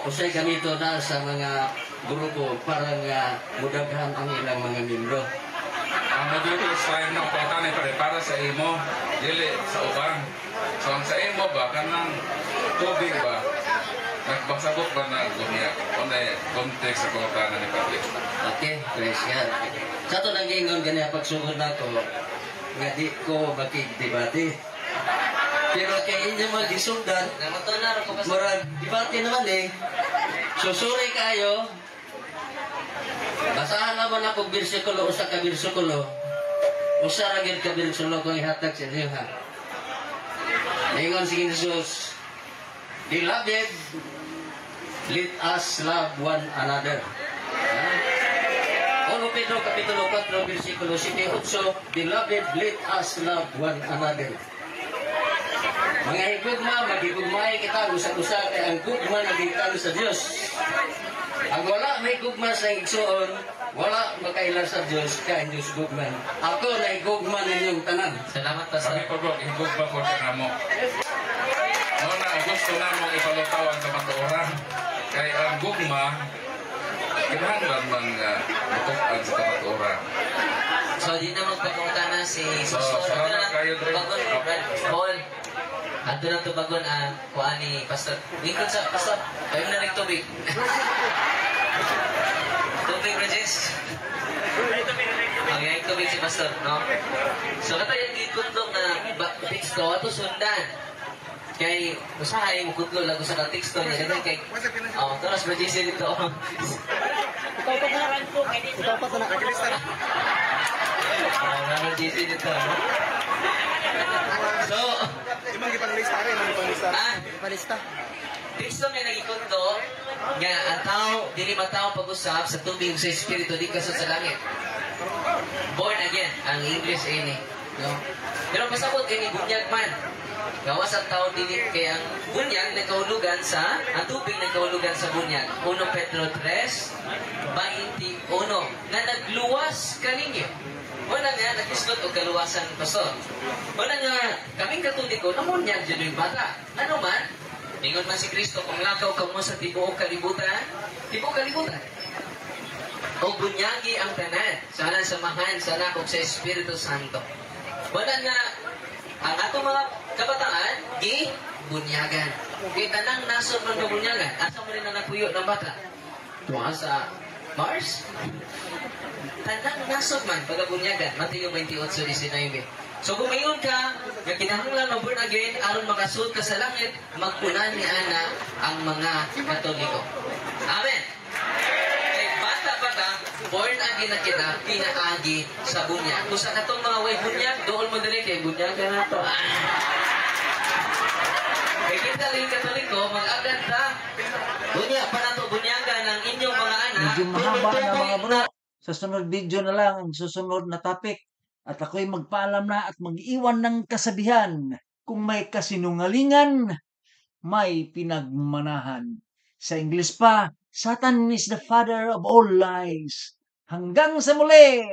S12: usay gamito na sa mga grupo para nga mudaghan ang ilang mga membro.
S11: Ang moderator's time na pangutana para sa imo, dili sa uban. So ang sa imo ba, kanang tubig ba, nagbasagot ba na gumiyak? O na context sa pangutana ni Patrick?
S12: Okay, praise God. Sa ito nag-ingon ganyan pagsugod na ko, nga di ko makikdebate. Pero kay inyo mag-isundan, murag debate naman eh. Susuri kayo, basahan naman ako bersikulo, usa ka bersikulo. Usa ra gyud ka bersikulo kung ihatag sa inyo ha. Ingon si Jesus, Beloved, let us love one another. 1 Pedro Kapitulo 4, versikulo 7-8, Beloved, let us love one another. Mga higugma, magigugmay kita, usa-usa kay ang gugma nagingkang sa Dios. Ang wala may gugma sa igsoon, wala makailan sa Dios kay ang Dios gugman. Ako na higugma ninyong tanan.
S2: Salamat pa sa...
S11: Kami po bro, higugma ko sa mo. Muna, gusto namang ipalutaw ang kamatuoran. Kay ang gugma, kinahanglan man matukan sa kamatuoran.
S2: So, di na magpagkutana si Pastor.
S11: Salamat kayo, Dre.
S2: Paul, ato na ito bagon kuhaan ni Pastor. Lingkod sa Pastor, kayo na rin tubig. Tubig, Regis. Ang tubig si Pastor, no? So, kata yung gikundok na teksto, ato sundan. Kay, usahay mo kutlo lago sa teksto niya. Kaya kay, taras Regis dito.
S4: Ikaw pa na rin po. Ikaw pa na.
S2: Naman GC dito. So,
S9: Imang ipanglista rin, imang ipanglista.
S4: Ipanglista.
S2: teksto nga nagikundo, nga ang tao, dili matao pag-usap sa tubig sa espiritu, di kasod sa langit. Born again, ang English ini. No? Pero pasabot ini bunyag man. Gawas ang tao dili kay ang bunyag nagkahulugan sa ang tubig nagkahulugan sa bunyag. 1 Pedro 3:21 na nagluwas kaninyo. Wala nga nakislot og kaluwasan pastor. Wala nga kaming Katoliko namunyag jud yung bata. Ano man ningon man si Kristo kung lakaw ka mo sa tibuok kalibutan, o bunyagi ang tanan, sana samahan sa lakok sa Espiritu Santo. Wala nga, ang atong mga kabataan, bunyagan. Kaya tanang nasod man bunyagan, asa mo rin ang napuyo ng bata? Tuwa sa Mars? Tanang nasod man, pagkabunyagan, Mateo 28:19. So kung mayon ka, nga kinahanglan mag-born again, aron makasud ka sa langit, magpunan ni Ana ang mga Katoliko. Amen. Kay bata pa ka, born again na kita, pinaagi sa bunyag. Kung sa katong mga way bunyag, doon mo dali kay bunyagan na to. Kay kita rin Katoliko, mag-agad ta. Bunyag pa na to, bunyagan ang inyong mga anak.
S1: Medyo mahaba na mga bro. Sa sunod video na lang ang susunod na topic. At ako'y magpaalam na at mag-iwan ng kasabihan. Kung may kasinungalingan, may pinagmanahan. Sa English pa, Satan is the father of all lies. Hanggang sa muli!